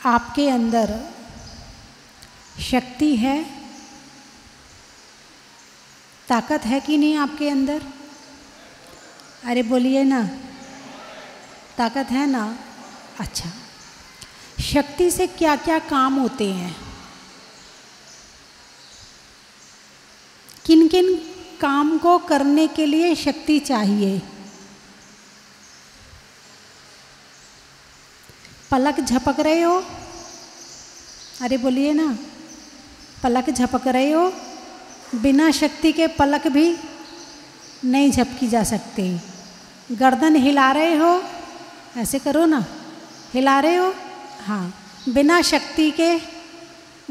आपके अंदर शक्ति है, ताकत है कि नहीं आपके अंदर? अरे बोलिए ना, ताकत है ना? अच्छा, शक्ति से क्या क्या काम होते हैं? किन किन काम को करने के लिए शक्ति चाहिए? पलक झपक रहे हो? अरे बोलिए ना, पलक झपक रहे हो? बिना शक्ति के पलक भी नहीं झपकी जा सकती। गर्दन हिला रहे हो? ऐसे करो ना, हिला रहे हो? हाँ, बिना शक्ति के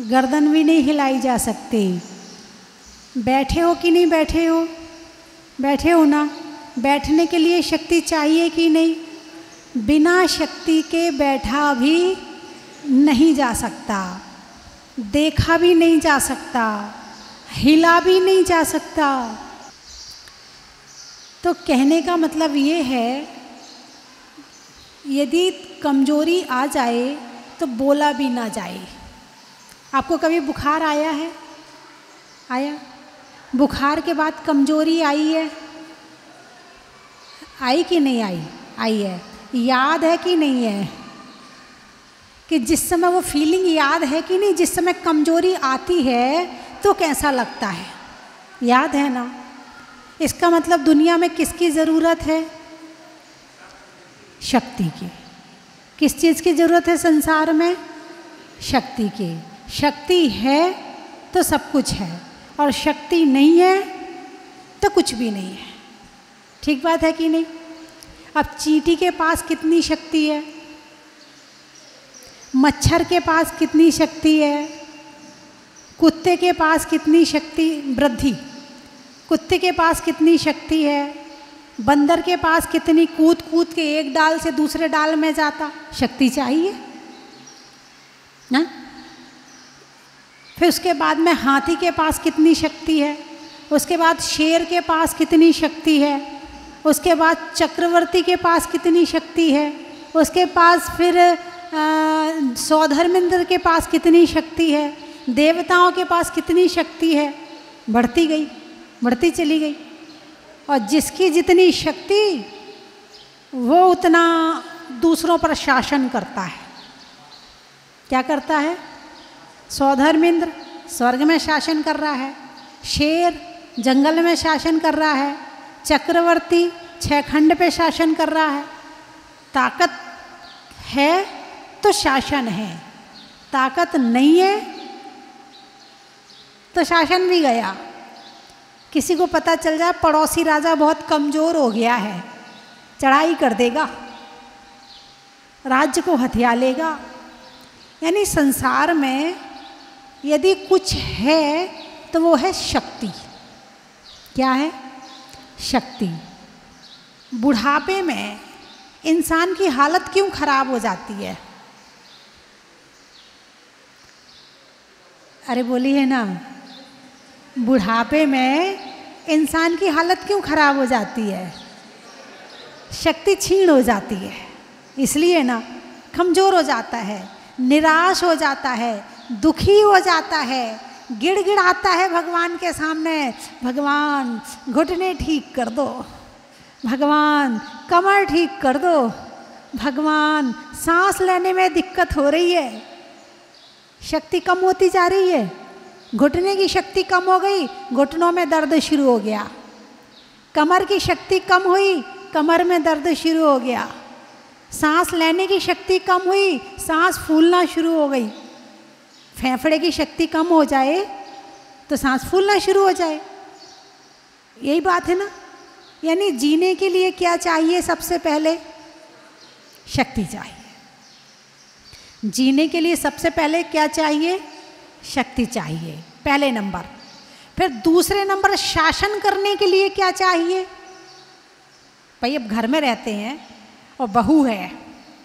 गर्दन भी नहीं हिलाई जा सकती। बैठे हो कि नहीं बैठे हो? बैठे हो ना? बैठने के लिए शक्ति चाहिए कि नहीं? बिना शक्ति के बैठा भी नहीं जा सकता, देखा भी नहीं जा सकता, हिला भी नहीं जा सकता। तो कहने का मतलब ये है, यदि कमजोरी आ जाए तो बोला भी ना जाए। आपको कभी बुखार आया है? आया? बुखार के बाद कमजोरी आई है? आई कि नहीं आई? आई है। याद है कि नहीं है कि जिस समय वो फीलिंग याद है कि नहीं, जिस समय कमजोरी आती है तो कैसा लगता है? याद है ना? इसका मतलब दुनिया में किसकी ज़रूरत है? शक्ति की। किस चीज़ की ज़रूरत है संसार में? शक्ति की। शक्ति है तो सब कुछ है, और शक्ति नहीं है तो कुछ भी नहीं है। ठीक बात है कि नहीं? अब चींटी के पास कितनी शक्ति है? मच्छर के पास कितनी शक्ति है? कुत्ते के पास कितनी शक्ति? वृद्धि। कुत्ते के पास कितनी शक्ति है? बंदर के पास कितनी? कूद कूद के एक डाल से दूसरे डाल में जाता। शक्ति चाहिए ना? फिर उसके बाद में हाथी के पास कितनी शक्ति है? उसके बाद शेर के पास कितनी शक्ति है? उसके बाद चक्रवर्ती के पास कितनी शक्ति है? उसके पास फिर सौधर्मेंद्र के पास कितनी शक्ति है? देवताओं के पास कितनी शक्ति है? बढ़ती गई, बढ़ती चली गई। और जिसकी जितनी शक्ति, वो उतना दूसरों पर शासन करता है। क्या करता है? सौधर्मेंद्र स्वर्ग में शासन कर रहा है, शेर जंगल में शासन कर रहा है, चक्रवर्ती 6 खंड पे शासन कर रहा है। ताकत है तो शासन है, ताकत नहीं है तो शासन भी गया। किसी को पता चल जाए पड़ोसी राजा बहुत कमज़ोर हो गया है, चढ़ाई कर देगा, राज्य को हथिया लेगा। यानी संसार में यदि कुछ है तो वो है शक्ति। क्या है? शक्ति। बुढ़ापे में इंसान की हालत क्यों खराब हो जाती है? अरे बोलिए ना, बुढ़ापे में इंसान की हालत क्यों खराब हो जाती है? शक्ति क्षीण हो जाती है, इसलिए ना कमज़ोर हो जाता है, निराश हो जाता है, दुखी हो जाता है, गिड़गिड़ाता है भगवान के सामने, भगवान घुटने ठीक कर दो, भगवान कमर ठीक कर दो, भगवान सांस लेने में दिक्कत हो रही है। शक्ति कम होती जा रही है, घुटने की शक्ति कम हो गई, घुटनों में दर्द शुरू हो गया। कमर की शक्ति कम हुई, कमर में दर्द शुरू हो गया। सांस लेने की शक्ति कम हुई, सांस फूलना शुरू हो गई। फेफड़े की शक्ति कम हो जाए तो सांस फूलना शुरू हो जाए। यही बात है ना? यानी जीने के लिए क्या चाहिए? सबसे पहले शक्ति चाहिए। जीने के लिए सबसे पहले क्या चाहिए? शक्ति चाहिए, पहले नंबर। फिर दूसरे नंबर शासन करने के लिए क्या चाहिए? भाई अब घर में रहते हैं और बहू है,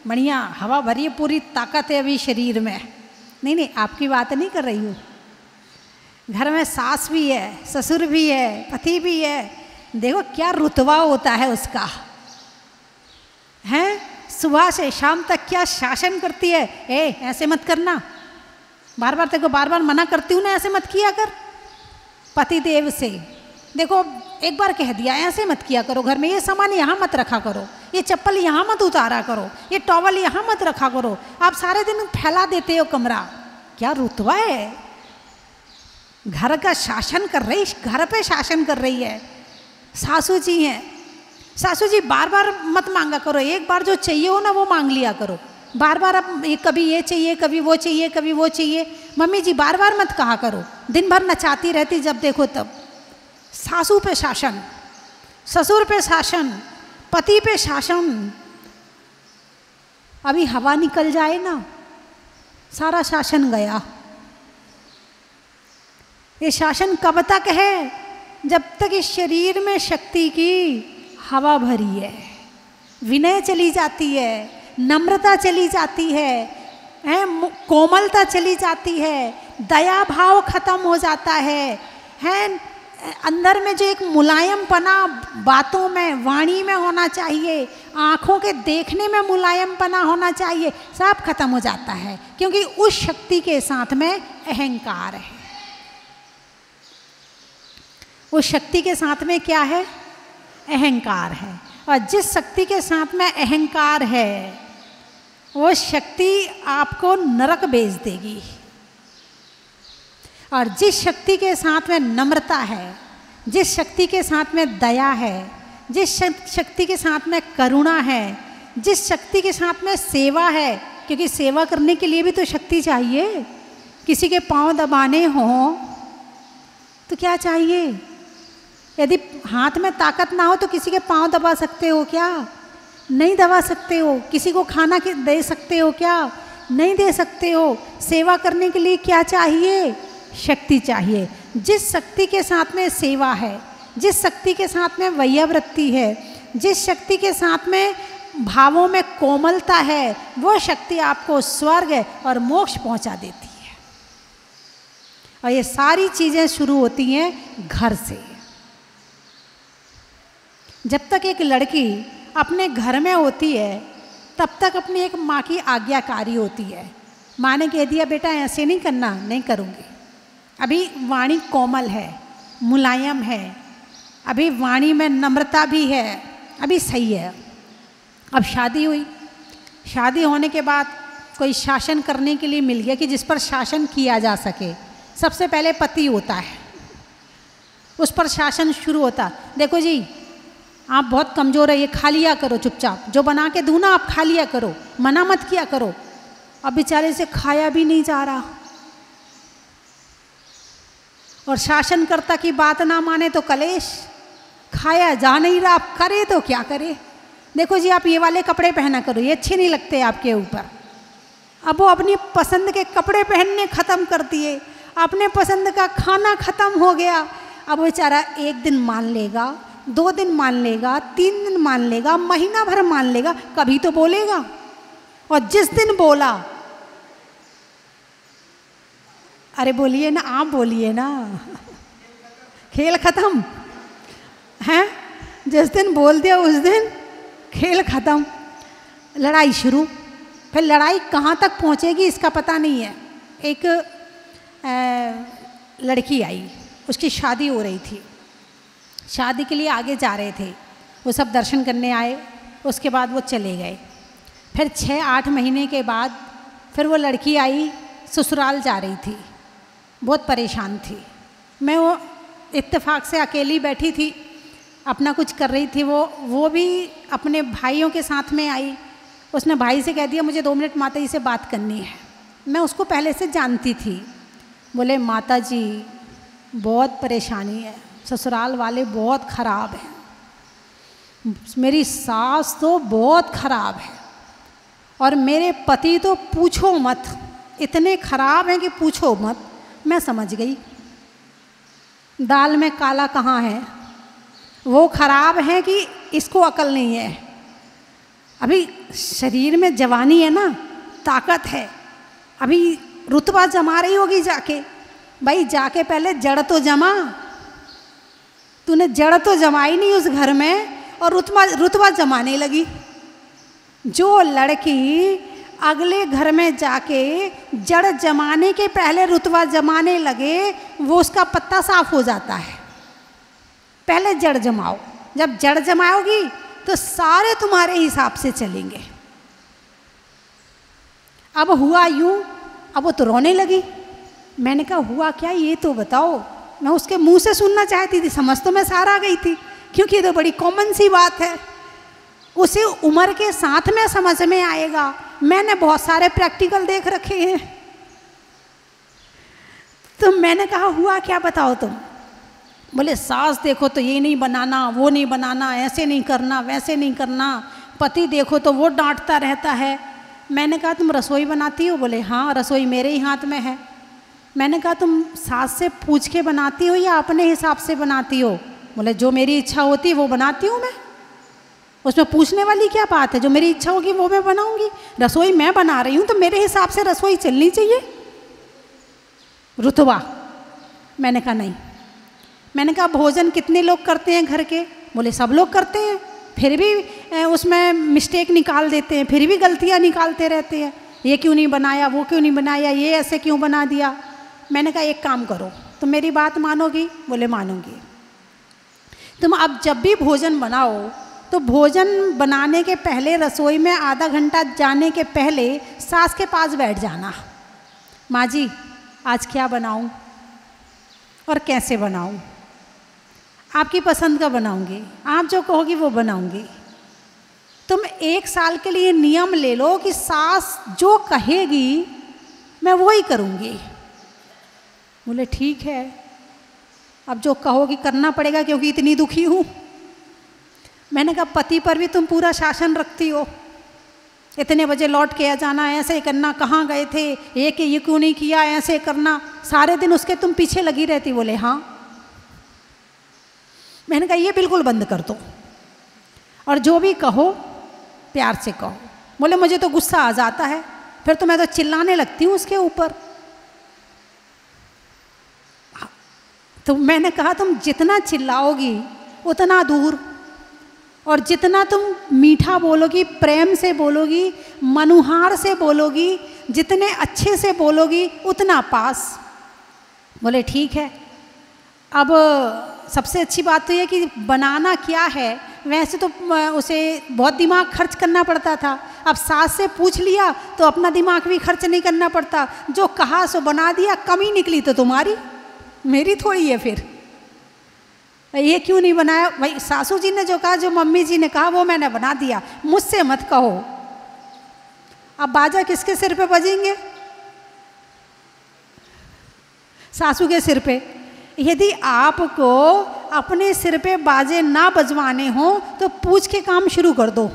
बढ़िया हवा भरी है, पूरी ताकत है अभी शरीर में। नहीं, आपकी बात नहीं कर रही हूँ। घर में सास भी है, ससुर भी है, पति भी है। देखो क्या रुतबा होता है उसका, है? सुबह से शाम तक क्या शासन करती है, ए ऐसे मत करना, बार बार तेरे को बार बार मना करती हूँ ना, ऐसे मत किया कर। पति देव से देखो एक बार कह दिया ऐसे मत किया करो, घर में ये सामान यहाँ मत रखा करो, ये चप्पल यहाँ मत उतारा करो, ये टॉवल यहाँ मत रखा करो, आप सारे दिन फैला देते हो कमरा। क्या रुतबा है, घर का शासन कर रही, घर पे शासन कर रही है। सासू जी हैं, सासू जी बार बार मत मांगा करो, एक बार जो चाहिए हो ना वो मांग लिया करो, बार बार अब कभी ये चाहिए कभी वो चाहिए कभी वो चाहिए। मम्मी जी बार बार मत कहा करो, दिन भर नचाती रहती जब देखो तब। सासू पे शासन, ससुर पे शासन, पति पे शासन। अभी हवा निकल जाए ना सारा शासन गया। ये शासन कब तक है, जब तक इस शरीर में शक्ति की हवा भरी है, विनय चली जाती है, नम्रता चली जाती है, कोमलता चली जाती है, दया भाव खत्म हो जाता है अंदर में जो एक मुलायमपना बातों में वाणी में होना चाहिए, आँखों के देखने में मुलायमपना होना चाहिए, सब खत्म हो जाता है, क्योंकि उस शक्ति के साथ में अहंकार है। उस शक्ति के साथ में क्या है, अहंकार है। और जिस शक्ति के साथ में अहंकार है वो शक्ति आपको नरक भेज देगी, और जिस शक्ति के साथ में नम्रता है, जिस शक्ति के साथ में दया है, जिस शक्ति के साथ में करुणा है, जिस शक्ति के साथ में सेवा है, क्योंकि सेवा करने के लिए भी तो शक्ति चाहिए। किसी के पांव दबाने हों तो क्या चाहिए, यदि हाथ में ताकत ना हो तो किसी के पांव दबा सकते हो क्या, नहीं दबा सकते हो। किसी को खाना दे सकते हो क्या, नहीं दे सकते हो। सेवा करने के लिए क्या चाहिए, शक्ति चाहिए। जिस शक्ति के साथ में सेवा है, जिस शक्ति के साथ में वैयावृत्ति है, जिस शक्ति के साथ में भावों में कोमलता है, वो शक्ति आपको स्वर्ग और मोक्ष पहुंचा देती है। और ये सारी चीज़ें शुरू होती हैं घर से। जब तक एक लड़की अपने घर में होती है तब तक अपनी एक माँ की आज्ञाकारी होती है। माँ ने कह दिया बेटा ऐसे नहीं करना, नहीं करूँगी। अभी वाणी कोमल है, मुलायम है, अभी वाणी में नम्रता भी है, अभी सही है। अब शादी हुई, शादी होने के बाद कोई शासन करने के लिए मिल गया कि जिस पर शासन किया जा सके। सबसे पहले पति होता है, उस पर शासन शुरू होता। देखो जी आप बहुत कमज़ोर है, ये खा लिया करो चुपचाप, जो बना के दूँ ना आप खा लिया करो, मना मत किया करो। अब बेचारे से खाया भी नहीं जा रहा, और शासनकर्ता की बात ना माने तो कलेश, खाया जा नहीं रहा, आप करे तो क्या करे। देखो जी आप ये वाले कपड़े पहना करो, ये अच्छे नहीं लगते आपके ऊपर। अब वो अपनी पसंद के कपड़े पहनने ख़त्म कर दिए, अपने पसंद का खाना ख़त्म हो गया। अब बेचारा एक दिन मान लेगा, 2 दिन मान लेगा, 3 दिन मान लेगा, महीना भर मान लेगा, कभी तो बोलेगा। और जिस दिन बोला, अरे बोलिए ना, आप बोलिए ना, खेल खत्म है। जिस दिन बोल दिया उस दिन खेल खत्म, लड़ाई शुरू। फिर लड़ाई कहाँ तक पहुँचेगी इसका पता नहीं है। एक लड़की आई, उसकी शादी हो रही थी, शादी के लिए आगे जा रहे थे, वो सब दर्शन करने आए, उसके बाद वो चले गए। फिर 6-8 महीने के बाद फिर वो लड़की आई, ससुराल जा रही थी, बहुत परेशान थी। मैं वो इत्तेफाक से अकेली बैठी थी, अपना कुछ कर रही थी। वो भी अपने भाइयों के साथ में आई। उसने भाई से कह दिया मुझे 2 मिनट माता जी से बात करनी है। मैं उसको पहले से जानती थी। बोले माता जी बहुत परेशानी है, ससुराल वाले बहुत ख़राब हैं, मेरी सास तो बहुत ख़राब है, और मेरे पति तो पूछो मत, इतने ख़राब हैं कि पूछो मत। मैं समझ गई दाल में काला कहाँ है, वो ख़राब है कि इसको अकल नहीं है। अभी शरीर में जवानी है ना, ताकत है, अभी रुतबा जमा रही होगी जाके। भाई जाके पहले जड़ तो जमा, तूने जड़ तो जमाई नहीं उस घर में, और रुतबा जमाने लगी। जो लड़की अगले घर में जाके जड़ जमाने के पहले रुतबा जमाने लगे, वो उसका पत्ता साफ हो जाता है। पहले जड़ जमाओ, जब जड़ जमाओगी तो सारे तुम्हारे हिसाब से चलेंगे। अब हुआ यूं, अब वो तो रोने लगी। मैंने कहा हुआ क्या, ये तो बताओ। मैं उसके मुंह से सुनना चाहती थी, समझ तो मैं सारा गई थी, क्योंकि ये तो बड़ी कॉमन सी बात है, उसी उम्र के साथ में समझ में आएगा। मैंने बहुत सारे प्रैक्टिकल देख रखे हैं। तो मैंने कहा हुआ क्या बताओ तुम। बोले सास देखो तो ये नहीं बनाना, वो नहीं बनाना, ऐसे नहीं करना, वैसे नहीं करना। पति देखो तो वो डांटता रहता है। मैंने कहा तुम रसोई बनाती हो। बोले हाँ, रसोई मेरे ही हाथ में है। मैंने कहा तुम सास से पूछ के बनाती हो या अपने हिसाब से बनाती हो। बोले जो मेरी इच्छा होती है वो बनाती हूँ मैं, उसमें पूछने वाली क्या बात है। जो मेरी इच्छा होगी वो मैं बनाऊंगी। रसोई मैं बना रही हूँ तो मेरे हिसाब से रसोई चलनी चाहिए, रुतबा। मैंने कहा नहीं। मैंने कहा भोजन कितने लोग करते हैं घर के। बोले सब लोग करते हैं, फिर भी उसमें मिस्टेक निकाल देते हैं, फिर भी गलतियाँ निकालते रहते हैं। ये क्यों नहीं बनाया, वो क्यों नहीं बनाया, ये ऐसे क्यों बना दिया। मैंने कहा एक काम करो, तुम मेरी बात मानोगी। बोले मानूंगी। तुम अब जब भी भोजन बनाओ तो भोजन बनाने के पहले रसोई में आधा घंटा जाने के पहले सास के पास बैठ जाना। माँ जी आज क्या बनाऊं और कैसे बनाऊं, आपकी पसंद का बनाऊंगी, आप जो कहोगी वो बनाऊंगी। तुम 1 साल के लिए नियम ले लो कि सास जो कहेगी मैं वो ही करूंगी। बोले ठीक है, अब जो कहोगी करना पड़ेगा क्योंकि इतनी दुखी हूँ। मैंने कहा पति पर भी तुम पूरा शासन रखती हो, इतने बजे लौट के आ जाना, ऐसे करना, कहाँ गए थे, ये क्यों नहीं किया, ऐसे करना, सारे दिन उसके तुम पीछे लगी रहती। बोले हाँ। मैंने कहा ये बिल्कुल बंद कर दो और जो भी कहो प्यार से कहो। बोले मुझे तो गुस्सा आ जाता है, फिर तो मैं तो चिल्लाने लगती हूँ उसके ऊपर। तो मैंने कहा तुम जितना चिल्लाओगी उतना दूर, और जितना तुम मीठा बोलोगी, प्रेम से बोलोगी, मनुहार से बोलोगी, जितने अच्छे से बोलोगी उतना पास। बोले ठीक है। अब सबसे अच्छी बात तो ये कि बनाना क्या है, वैसे तो उसे बहुत दिमाग खर्च करना पड़ता था। अब सास से पूछ लिया तो अपना दिमाग भी खर्च नहीं करना पड़ता, जो कहा सो बना दिया। कमी निकली तो तुम्हारी, मेरी थोड़ी है। फिर ये क्यों नहीं बनाया, भाई सासू जी ने जो कहा, जो मम्मी जी ने कहा वो मैंने बना दिया, मुझसे मत कहो। अब बाजा किसके सिर पे बजेंगे, सासू के सिर पे। यदि आपको अपने सिर पे बाजे ना बजवाने हो तो पूछ के काम शुरू कर दो।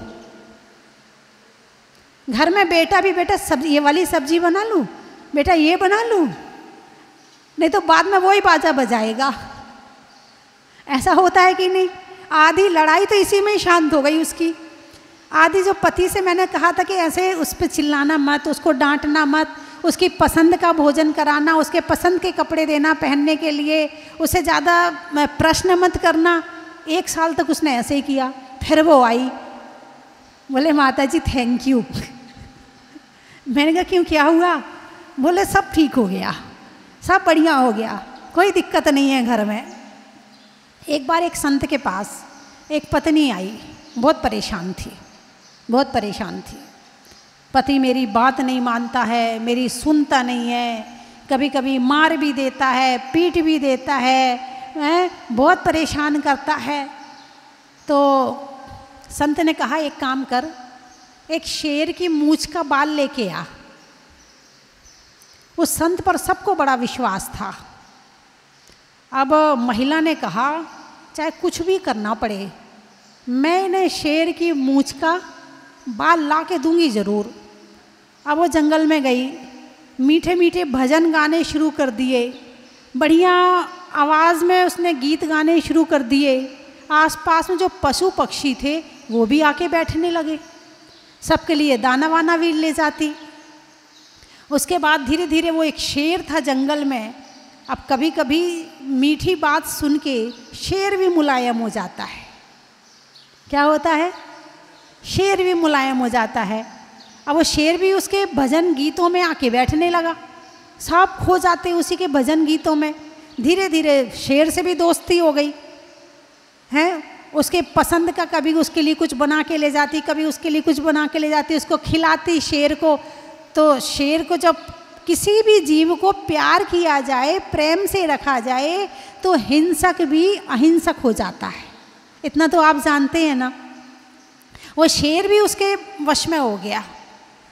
घर में बेटा भी, बेटा सब्जी, ये वाली सब्जी बना लूं, बेटा ये बना लूं, नहीं तो बाद में वही बाजा बजाएगा। ऐसा होता है कि नहीं। आधी लड़ाई तो इसी में ही शांत हो गई उसकी। आधी जो पति से मैंने कहा था कि ऐसे उस पर चिल्लाना मत, उसको डांटना मत, उसकी पसंद का भोजन कराना, उसके पसंद के कपड़े देना पहनने के लिए, उसे ज़्यादा प्रश्न मत करना। 1 साल तक उसने ऐसे ही किया। फिर वो आई, बोले माता जी थैंक यू। मैंने कहा क्यों, क्या हुआ। बोले सब ठीक हो गया, सब बढ़िया हो गया, कोई दिक्कत नहीं है घर में। एक बार एक संत के पास एक पत्नी आई, बहुत परेशान थी, बहुत परेशान थी। पति मेरी बात नहीं मानता है, मेरी सुनता नहीं है, कभी कभी मार भी देता है, पीट भी देता है, बहुत परेशान करता है। तो संत ने कहा एक काम कर, एक शेर की मूंछ का बाल लेके आ। उस संत पर सबको बड़ा विश्वास था। अब महिला ने कहा चाहे कुछ भी करना पड़े, मैं इन्हें शेर की मूंछ का बाल ला के दूंगी ज़रूर। अब वो जंगल में गई, मीठे मीठे भजन गाने शुरू कर दिए, बढ़िया आवाज़ में उसने गीत गाने शुरू कर दिए। आसपास में जो पशु पक्षी थे वो भी आके बैठने लगे, सबके लिए दाना वाना भी ले जाती। उसके बाद धीरे धीरे वो एक शेर था जंगल में। अब कभी कभी मीठी बात सुन के शेर भी मुलायम हो जाता है। क्या होता है, शेर भी मुलायम हो जाता है। अब वो शेर भी उसके भजन गीतों में आके बैठने लगा, सब खो जाते उसी के भजन गीतों में। धीरे धीरे शेर से भी दोस्ती हो गई है, उसके पसंद का कभी उसके लिए कुछ बना के ले जाती, कभी उसके लिए कुछ बना के ले जाती, उसको खिलाती शेर को। तो शेर को जब किसी भी जीव को प्यार किया जाए, प्रेम से रखा जाए, तो हिंसक भी अहिंसक हो जाता है। इतना तो आप जानते हैं ना। वो शेर भी उसके वश में हो गया।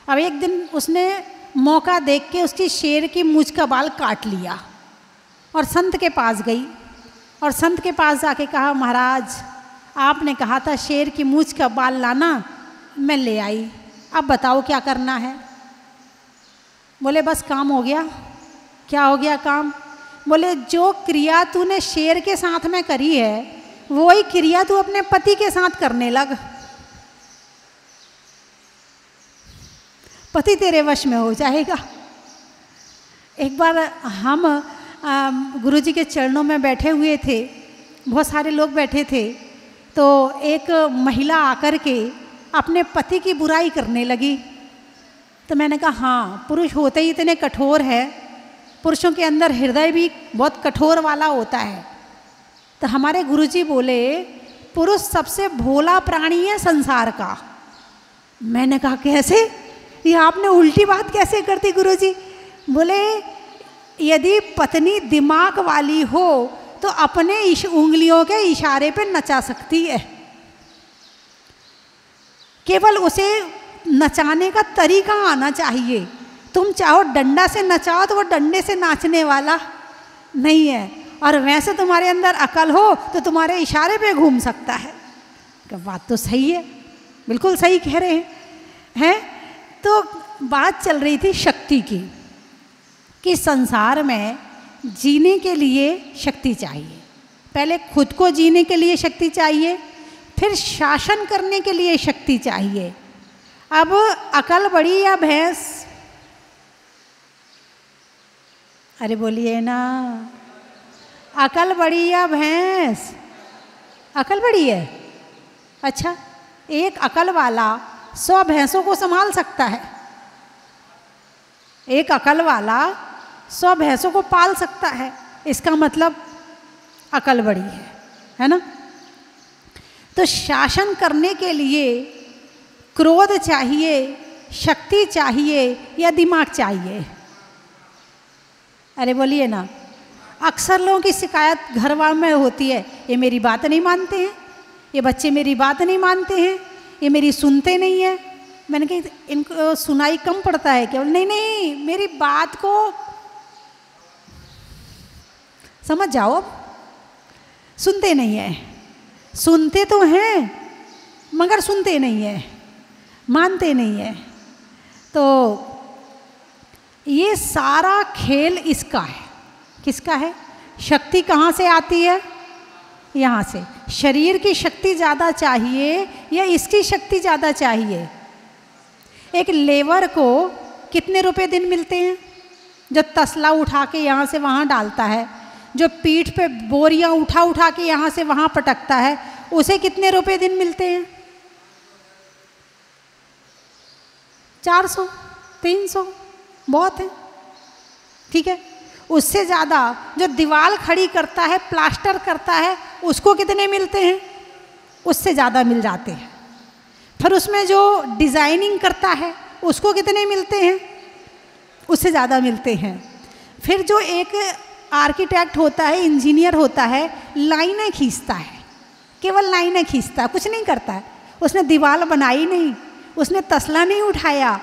अब एक दिन उसने मौका देख के उसकी शेर की मूंछ का बाल काट लिया और संत के पास गई और संत के पास जाके कहा, महाराज आपने कहा था शेर की मूंछ का बाल लाना, मैं ले आई, अब बताओ क्या करना है। बोले बस काम हो गया। क्या हो गया काम? बोले जो क्रिया तूने शेर के साथ में करी है वही क्रिया तू अपने पति के साथ करने लग, पति तेरे वश में हो जाएगा। एक बार हम गुरुजी के चरणों में बैठे हुए थे, बहुत सारे लोग बैठे थे, तो एक महिला आकर के अपने पति की बुराई करने लगी। तो मैंने कहा हाँ, पुरुष होते ही इतने कठोर है, पुरुषों के अंदर हृदय भी बहुत कठोर वाला होता है। तो हमारे गुरुजी बोले पुरुष सबसे भोला प्राणी है संसार का। मैंने कहा कैसे, ये आपने उल्टी बात कैसे करती गुरुजी? बोले यदि पत्नी दिमाग वाली हो तो अपने उंगलियों के इशारे पे नचा सकती है, केवल उसे नचाने का तरीका आना चाहिए। तुम चाहो डंडा से नचाओ तो वो डंडे से नाचने वाला नहीं है, और वैसे तुम्हारे अंदर अकल हो तो तुम्हारे इशारे पे घूम सकता है। बात तो सही है, बिल्कुल सही कह रहे हैं। तो बात चल रही थी शक्ति की, कि संसार में जीने के लिए शक्ति चाहिए। पहले खुद को जीने के लिए शक्ति चाहिए, फिर शासन करने के लिए शक्ति चाहिए। अब अकल बड़ी या भैंस? अरे बोलिए ना, अकल बड़ी या भैंस? अकल बड़ी है। अच्छा, एक अकल वाला 100 भैंसों को संभाल सकता है, एक अकल वाला 100 भैंसों को पाल सकता है। इसका मतलब अकल बड़ी है ना। तो शासन करने के लिए क्रोध चाहिए, शक्ति चाहिए या दिमाग चाहिए? अरे बोलिए ना। अक्सर लोगों की शिकायत घर वालों में होती है, ये मेरी बात नहीं मानते हैं, ये बच्चे मेरी बात नहीं मानते हैं, ये मेरी सुनते नहीं है। मैंने कहा इनको सुनाई कम पड़ता है क्या? नहीं नहीं, मेरी बात को समझ जाओ। सुनते नहीं है, सुनते तो हैं मगर सुनते नहीं है, मानते नहीं है। तो ये सारा खेल इसका है। किसका है? शक्ति कहाँ से आती है? यहाँ से। शरीर की शक्ति ज़्यादा चाहिए या इसकी शक्ति ज़्यादा चाहिए? एक लेबर को कितने रुपए दिन मिलते हैं? जो तसला उठा के यहाँ से वहाँ डालता है, जो पीठ पे बोरियाँ उठा उठा के यहाँ से वहाँ पटकता है, उसे कितने रुपए दिन मिलते हैं? 400, 300 बहुत है, ठीक है। उससे ज़्यादा जो दीवार खड़ी करता है, प्लास्टर करता है, उसको कितने मिलते हैं? उससे ज़्यादा मिल जाते हैं। फिर उसमें जो डिज़ाइनिंग करता है उसको कितने मिलते हैं? उससे ज़्यादा मिलते हैं। फिर जो एक आर्किटेक्ट होता है, इंजीनियर होता है, लाइनें खींचता है, केवल लाइनें खींचता है, कुछ नहीं करता है। उसने दीवार बनाई नहीं, उसने तसला नहीं उठाया,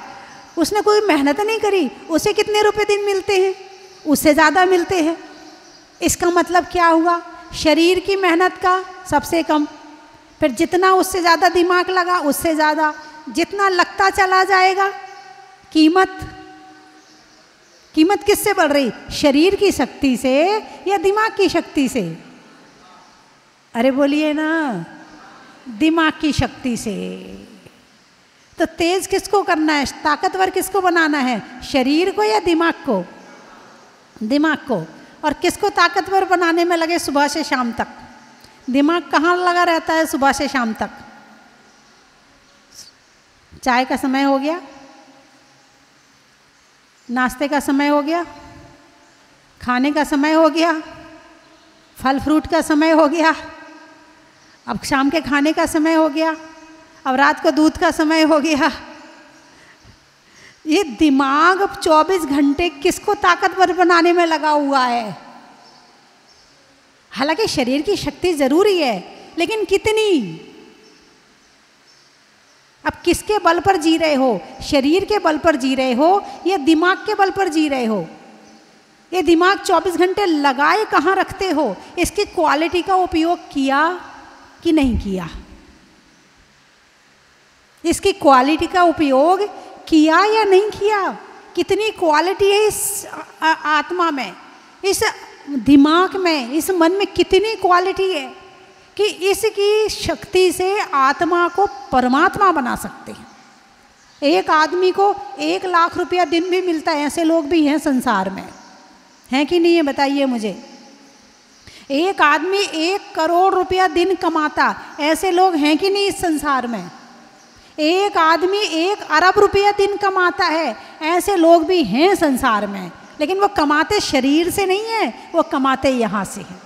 उसने कोई मेहनत नहीं करी, उसे कितने रुपए दिन मिलते हैं? उससे ज़्यादा मिलते हैं। इसका मतलब क्या हुआ? शरीर की मेहनत का सबसे कम, फिर जितना उससे ज़्यादा दिमाग लगा उससे ज़्यादा, जितना लगता चला जाएगा कीमत किससे बढ़ रही? शरीर की शक्ति से या दिमाग की शक्ति से? अरे बोलिए ना, दिमाग की शक्ति से। तो तेज किसको करना है, ताकतवर किसको बनाना है? शरीर को या दिमाग को? दिमाग को। और किसको ताकतवर बनाने में लगे सुबह से शाम तक? दिमाग कहाँ लगा रहता है सुबह से शाम तक? चाय का समय हो गया, नाश्ते का समय हो गया, खाने का समय हो गया, फल फ्रूट का समय हो गया, अब शाम के खाने का समय हो गया, अब रात को दूध का समय हो गया। ये दिमाग अब 24 घंटे किसको ताकतवर बनाने में लगा हुआ है। हालांकि शरीर की शक्ति जरूरी है, लेकिन कितनी? अब किसके बल पर जी रहे हो? शरीर के बल पर जी रहे हो या दिमाग के बल पर जी रहे हो? ये दिमाग 24 घंटे लगाए कहाँ रखते हो? इसकी क्वालिटी का उपयोग किया कि नहीं किया? इसकी क्वालिटी का उपयोग किया या नहीं किया? कितनी क्वालिटी है इस आत्मा में, इस दिमाग में, इस मन में कितनी क्वालिटी है कि इसकी शक्ति से आत्मा को परमात्मा बना सकते हैं। एक आदमी को 1 लाख रुपया दिन भी मिलता है, ऐसे लोग भी हैं संसार में, हैं कि नहीं है? बताइए मुझे। एक आदमी 1 करोड़ रुपया दिन कमाता, ऐसे लोग हैं कि नहीं इस संसार में? एक आदमी 1 अरब रुपया दिन कमाता है, ऐसे लोग भी हैं संसार में, लेकिन वो कमाते शरीर से नहीं है, वो कमाते यहाँ से हैं।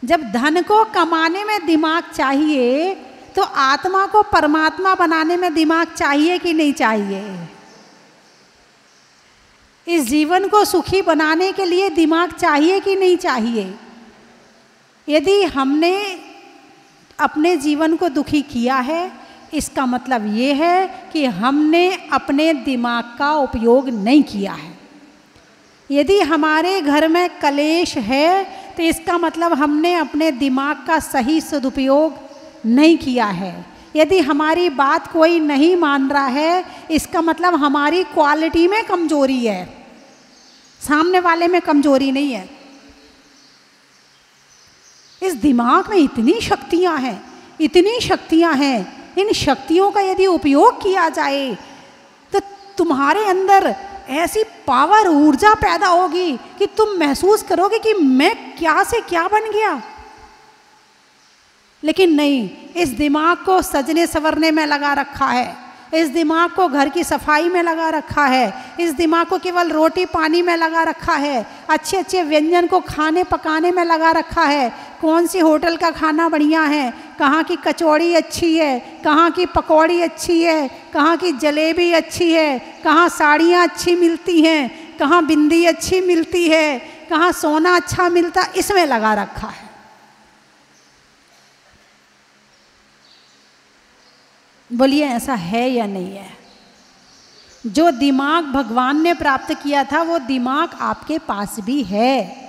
जब धन को कमाने में दिमाग चाहिए तो आत्मा को परमात्मा बनाने में दिमाग चाहिए कि नहीं चाहिए? इस जीवन को सुखी बनाने के लिए दिमाग चाहिए कि नहीं चाहिए? यदि हमने अपने जीवन को दुखी किया है, इसका मतलब ये है कि हमने अपने दिमाग का उपयोग नहीं किया है। यदि हमारे घर में कलेश है तो इसका मतलब हमने अपने दिमाग का सही सदुपयोग नहीं किया है। यदि हमारी बात कोई नहीं मान रहा है, इसका मतलब हमारी क्वालिटी में कमजोरी है, सामने वाले में कमजोरी नहीं है। इस दिमाग में इतनी शक्तियां हैं, इतनी शक्तियां हैं। इन शक्तियों का यदि उपयोग किया जाए तो तुम्हारे अंदर ऐसी पावर, ऊर्जा पैदा होगी कि तुम महसूस करोगे कि मैं क्या से क्या बन गया। लेकिन नहीं, इस दिमाग को सजने संवरने में लगा रखा है, इस दिमाग को घर की सफाई में लगा रखा है, इस दिमाग को केवल रोटी पानी में लगा रखा है, अच्छे अच्छे व्यंजन को खाने पकाने में लगा रखा है। कौन सी होटल का खाना बढ़िया है, कहाँ की कचौड़ी अच्छी है, कहाँ की पकौड़ी अच्छी है, कहाँ की जलेबी अच्छी है, कहाँ साड़ियाँ अच्छी मिलती हैं, कहाँ बिंदी अच्छी मिलती है, कहाँ सोना अच्छा मिलता, इसमें लगा रखा है। बोलिए ऐसा है या नहीं है? जो दिमाग भगवान ने प्राप्त किया था वो दिमाग आपके पास भी है,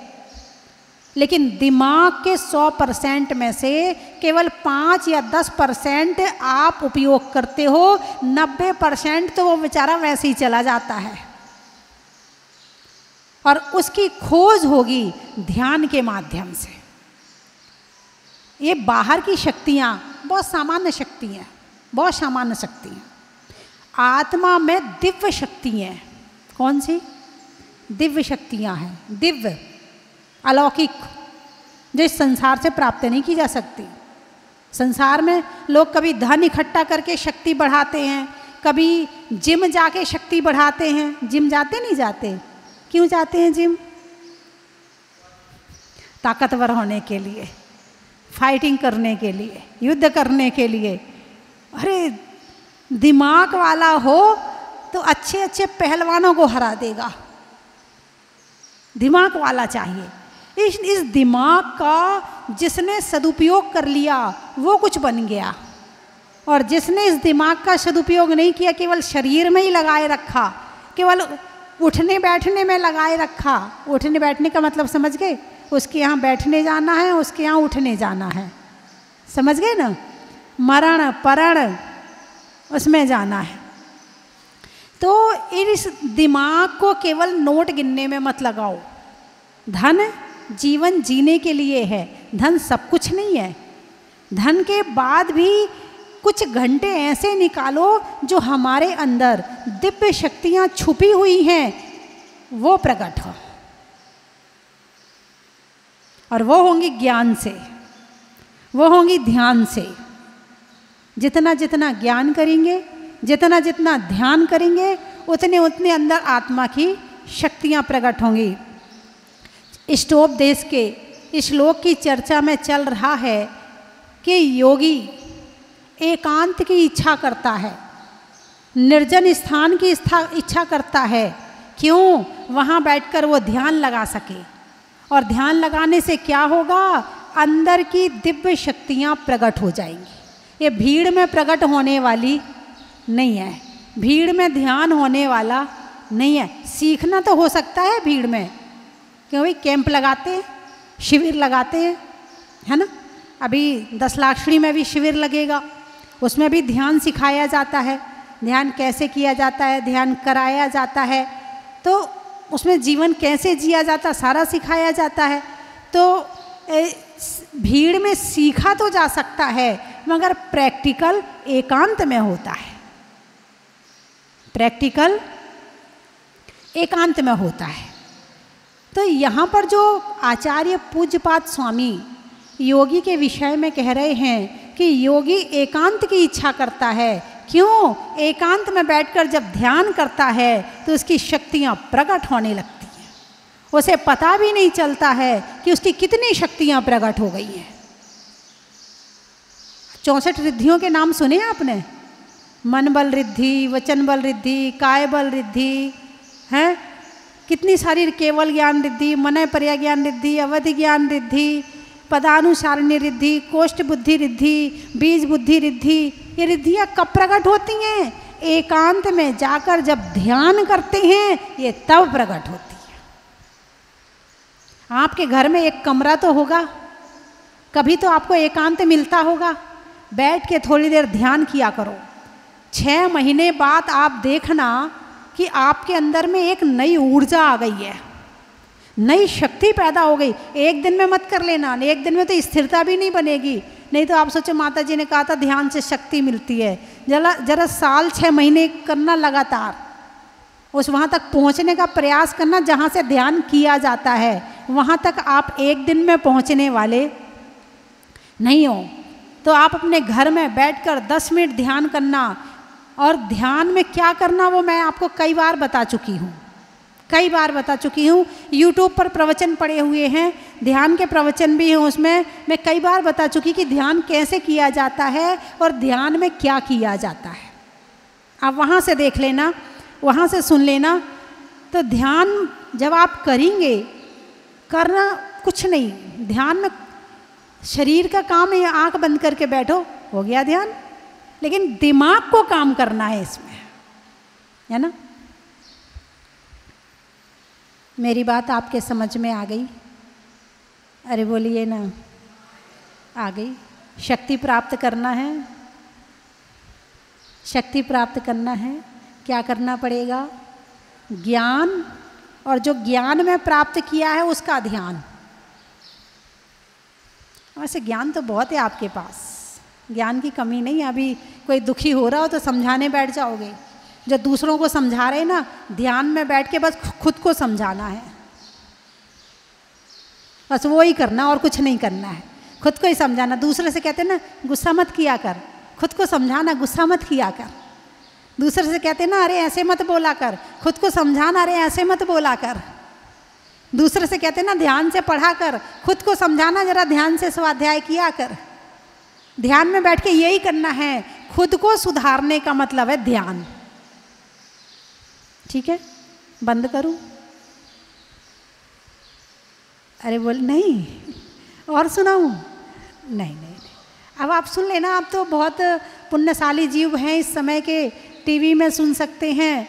लेकिन दिमाग के 100% में से केवल 5 या 10% आप उपयोग करते हो, 90% तो वो बेचारा वैसे ही चला जाता है। और उसकी खोज होगी ध्यान के माध्यम से। ये बाहर की शक्तियाँ बहुत सामान्य शक्ति हैं, बहुत सामान्य शक्ति हैं। आत्मा में दिव्य शक्ति हैं। कौन सी दिव्य शक्तियाँ हैं? दिव्य, अलौकिक, जो इस संसार से प्राप्त नहीं की जा सकती। संसार में लोग कभी धन इकट्ठा करके शक्ति बढ़ाते हैं, कभी जिम जाके शक्ति बढ़ाते हैं। जिम जाते नहीं जाते? क्यों जाते हैं जिम? ताकतवर होने के लिए, फाइटिंग करने के लिए, युद्ध करने के लिए। अरे दिमाग वाला हो तो अच्छे अच्छे पहलवानों को हरा देगा। दिमाग वाला चाहिए। इस दिमाग का जिसने सदुपयोग कर लिया वो कुछ बन गया, और जिसने इस दिमाग का सदुपयोग नहीं किया, केवल शरीर में ही लगाए रखा, केवल उठने बैठने में लगाए रखा। उठने बैठने का मतलब समझ गए? उसके यहाँ बैठने जाना है, उसके यहाँ उठने जाना है, समझ गए ना? मरण परण उसमें जाना है। तो इस दिमाग को केवल नोट गिनने में मत लगाओ। धन जीवन जीने के लिए है, धन सब कुछ नहीं है। धन के बाद भी कुछ घंटे ऐसे निकालो जो हमारे अंदर दिव्य शक्तियां छुपी हुई हैं वो प्रकट हो, और वो होंगी ज्ञान से, वो होंगी ध्यान से। जितना जितना ज्ञान करेंगे जितना जितना ध्यान करेंगे उतने उतने अंदर आत्मा की शक्तियाँ प्रकट होंगी। इष्टोपदेश के इस श्लोक की चर्चा में चल रहा है कि योगी एकांत की इच्छा करता है, निर्जन स्थान की इच्छा करता है। क्यों? वहाँ बैठकर वो ध्यान लगा सके। और ध्यान लगाने से क्या होगा? अंदर की दिव्य शक्तियाँ प्रकट हो जाएंगी। ये भीड़ में प्रकट होने वाली नहीं है, भीड़ में ध्यान होने वाला नहीं है। सीखना तो हो सकता है भीड़ में, क्यों भाई कैंप लगाते हैं, शिविर लगाते हैं, है ना। अभी 10 लाखड़ी में भी शिविर लगेगा, उसमें भी ध्यान सिखाया जाता है, ध्यान कैसे किया जाता है, ध्यान कराया जाता है, तो उसमें जीवन कैसे जिया जाता सारा सिखाया जाता है। तो भीड़ में सीखा तो जा सकता है, मगर प्रैक्टिकल एकांत में होता है, प्रैक्टिकल एकांत में होता है। तो यहाँ पर जो आचार्य पूज्यपाद स्वामी योगी के विषय में कह रहे हैं कि योगी एकांत की इच्छा करता है। क्यों? एकांत में बैठकर जब ध्यान करता है तो उसकी शक्तियाँ प्रकट होने लगती हैं, उसे पता भी नहीं चलता है कि उसकी कितनी शक्तियाँ प्रकट हो गई हैं। 64 रिद्धियों के नाम सुने आपने? मन बल रिद्धि, वचन बल रिद्धि, काय बल रिद्धि, हैं कितनी सारी, केवल ज्ञान रिद्धि, मनय पर्याय ज्ञान रिद्धि, अवधि ज्ञान रिद्धि, पदानुसारणी रिद्धि, कोष्ठ बुद्धि रिद्धि, बीज बुद्धि रिद्धि। ये रिद्धियाँ कब प्रकट होती हैं? एकांत में जाकर जब ध्यान करते हैं, ये तब प्रकट होती है। आपके घर में एक कमरा तो होगा, कभी तो आपको एकांत मिलता होगा, बैठ के थोड़ी देर ध्यान किया करो। 6 महीने बाद आप देखना कि आपके अंदर में एक नई ऊर्जा आ गई है, नई शक्ति पैदा हो गई। एक दिन में मत कर लेना, एक दिन में तो स्थिरता भी नहीं बनेगी। नहीं तो आप सोचो माता जी ने कहा था ध्यान से शक्ति मिलती है। जरा साल 6 महीने करना लगातार, उस वहाँ तक पहुँचने का प्रयास करना जहाँ से ध्यान किया जाता है, वहाँ तक आप एक दिन में पहुँचने वाले नहीं हो। तो आप अपने घर में बैठकर 10 मिनट ध्यान करना, और ध्यान में क्या करना वो मैं आपको कई बार बता चुकी हूँ, कई बार बता चुकी हूँ। यूट्यूब पर प्रवचन पड़े हुए हैं, ध्यान के प्रवचन भी हैं, उसमें मैं कई बार बता चुकी कि ध्यान कैसे किया जाता है और ध्यान में क्या किया जाता है। आप वहाँ से देख लेना, वहाँ से सुन लेना। तो ध्यान जब आप करेंगे, करना कुछ नहीं, ध्यान में शरीर का काम है, आँख बंद करके बैठो, हो गया ध्यान। लेकिन दिमाग को काम करना है इसमें, है ना। मेरी बात आपके समझ में आ गई? अरे बोलिए ना, आ गई। शक्ति प्राप्त करना है, शक्ति प्राप्त करना है, क्या करना पड़ेगा? ज्ञान, और जो ज्ञान में प्राप्त किया है उसका ध्यान। वैसे ज्ञान तो बहुत है आपके पास, ज्ञान की कमी नहीं है। अभी कोई दुखी हो रहा हो तो समझाने बैठ जाओगे, जो दूसरों को समझा रहे ना, ध्यान में बैठ के बस खुद को समझाना है, बस वो ही करना और कुछ नहीं करना है, खुद को ही समझाना। दूसरे से कहते ना गुस्सा मत किया कर, खुद को समझाना गुस्सा मत किया कर। दूसरे से कहते ना अरे ऐसे मत बोला कर, खुद को समझाना अरे ऐसे मत बोला कर। दूसरे से कहते ना ध्यान से पढ़ा कर, खुद को समझाना जरा ध्यान से स्वाध्याय किया कर। ध्यान में बैठ के यही करना है, खुद को सुधारने का मतलब है ध्यान। ठीक है, बंद करूं? अरे बोल नहीं, और सुनाऊं? नहीं नहीं, अब आप सुन लेना। आप तो बहुत पुण्यशाली जीव हैं, इस समय के टीवी में सुन सकते हैं,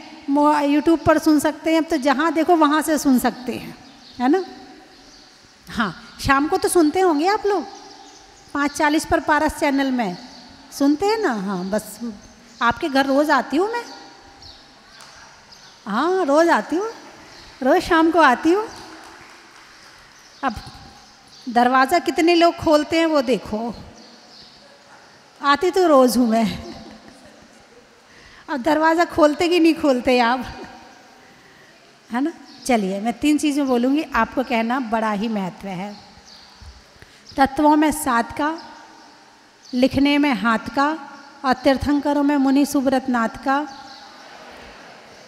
यूट्यूब पर सुन सकते हैं, अब तो जहाँ देखो वहाँ से सुन सकते हैं, है ना। हाँ, शाम को तो सुनते होंगे आप लोग, 5:40 पर पारस चैनल में सुनते हैं ना। हाँ, बस आपके घर रोज़ आती हूँ मैं। हाँ, रोज़ आती हूँ, रोज़ शाम को आती हूँ। अब दरवाज़ा कितने लोग खोलते हैं वो देखो, आती तो रोज़ हूँ मैं। अब दरवाज़ा खोलते कि नहीं खोलते आप, है ना। चलिए, मैं 3 चीज़ें बोलूँगी, आपको कहना बड़ा ही महत्व है। तत्वों में 7 का, लिखने में हाथ का, और तीर्थंकरों में मुनि सुब्रत नाथ का,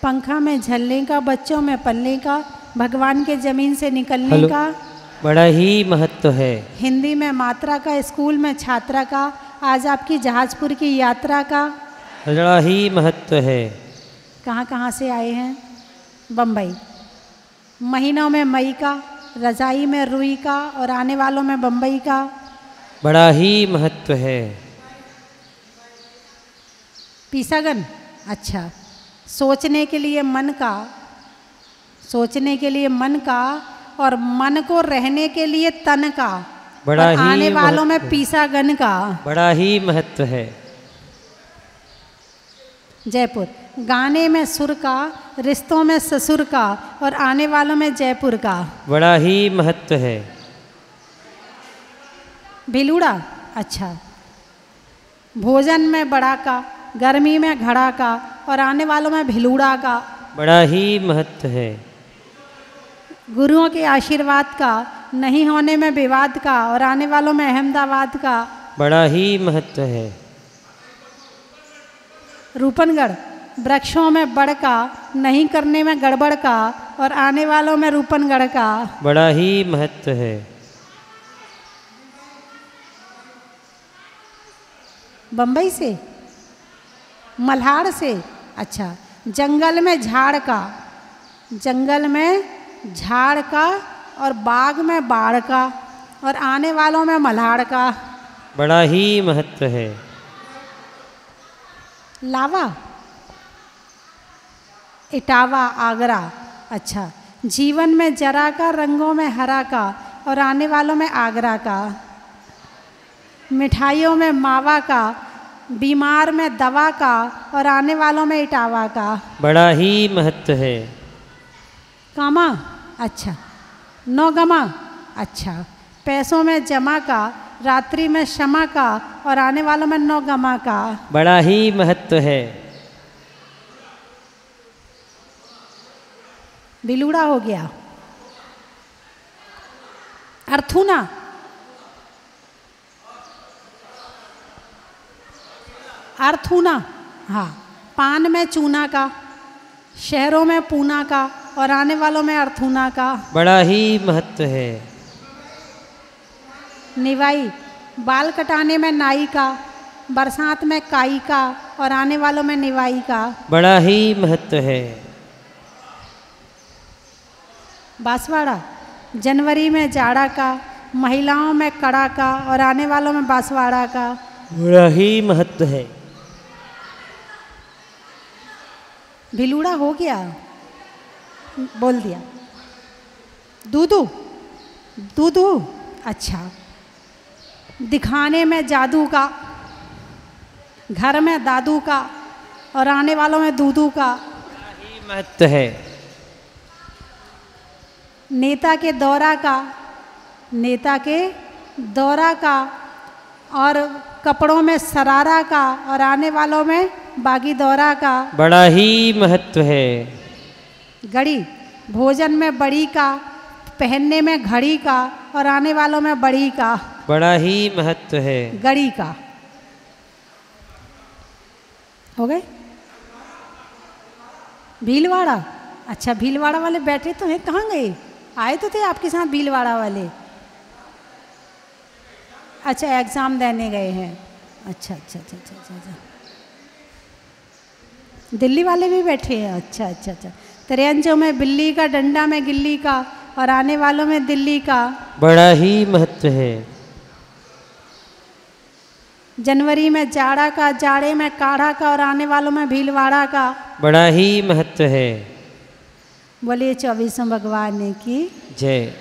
पंखा में झलने का, बच्चों में पलने का, भगवान के जमीन से निकलने का बड़ा ही महत्व है। हिंदी में मात्रा का, स्कूल में छात्रा का, आज आपकी जहाजपुर की यात्रा का बड़ा ही महत्व है। कहाँ कहाँ से आए हैं? बम्बई। महीनों में मई का, रजाई में रुई का और आने वालों में बम्बई का बड़ा ही महत्व है। पीसागन, अच्छा, सोचने के लिए मन का, सोचने के लिए मन का और मन को रहने के लिए तन का, बड़ा और ही आने वालों में महत्व। पीसागन का बड़ा ही महत्व है। जयपुर। गाने में सुर का, रिश्तों में ससुर का और आने वालों में जयपुर का बड़ा ही महत्व है। भिलूड़ा, अच्छा, भोजन में बड़ा का, गर्मी में घड़ा का और आने वालों में भिलूड़ा का बड़ा ही महत्व है। गुरुओं के आशीर्वाद का, नहीं होने में विवाद का और आने वालों में अहमदाबाद का बड़ा ही महत्व है। रूपनगढ़। वृक्षों में बड़ का, नहीं करने में गड़बड़ का और आने वालों में रूपनगढ़ का बड़ा ही महत्व है। बम्बई से, मल्हार से, अच्छा, जंगल में झाड़ का, जंगल में झाड़ का और बाग में बाढ़ का और आने वालों में मल्हार का बड़ा ही महत्व है। लावा, इटावा, आगरा, अच्छा, जीवन में जरा का, रंगों में हरा का और आने वालों में आगरा का, मिठाइयों में मावा का, बीमार में दवा का और आने वालों में इटावा का बड़ा ही महत्व है। कामा, अच्छा, नौगमा, अच्छा, पैसों में जमा का, रात्रि में क्षमा का और आने वालों में नौगमा का बड़ा ही महत्व है। बिलूड़ा हो गया। अर्थुना, अर्थुना, हाँ, पान में चूना का, शहरों में पूना का और आने वालों में अर्थुना का बड़ा ही महत्व है। निवाई, बाल कटाने में नाई का, बरसात में काई का और आने वालों में निवाई का बड़ा ही महत्व है। बांसवाड़ा, जनवरी में जाड़ा का, महिलाओं में कड़ा का और आने वालों में बांसवाड़ा का बड़ा ही महत्व है। भिलूड़ा हो गया, बोल दिया। दूधू, दूधू, अच्छा, दिखाने में जादू का, घर में दादू का और आने वालों में दूधू का बड़ा ही महत्व है। नेता के दौरा का, नेता के दौरा का और कपड़ों में सरारा का और आने वालों में बागी दौरा का बड़ा ही महत्व है। घड़ी, भोजन में बड़ी का, पहनने में घड़ी का और आने वालों में बड़ी का बड़ा ही महत्व है। घड़ी का। हो गए? भीलवाड़ा, अच्छा, भीलवाड़ा वाले बैठे तो हैं, कहाँ गए? आए तो थे आपके साथ भीलवाड़ा वाले। अच्छा, एग्ज़ाम देने गए हैं। अच्छा अच्छा अच्छा अच्छा अच्छा अच्छा, दिल्ली वाले भी बैठे हैं। अच्छा अच्छा अच्छा, त्रियंजों में बिल्ली का, डंडा में गिल्ली का और आने वालों में दिल्ली का बड़ा ही महत्व है। जनवरी में जाड़ा का, जाड़े में काढ़ा का और आने वालों में भीलवाड़ा का बड़ा ही महत्व है। बोलिए 24 भगवान की जय।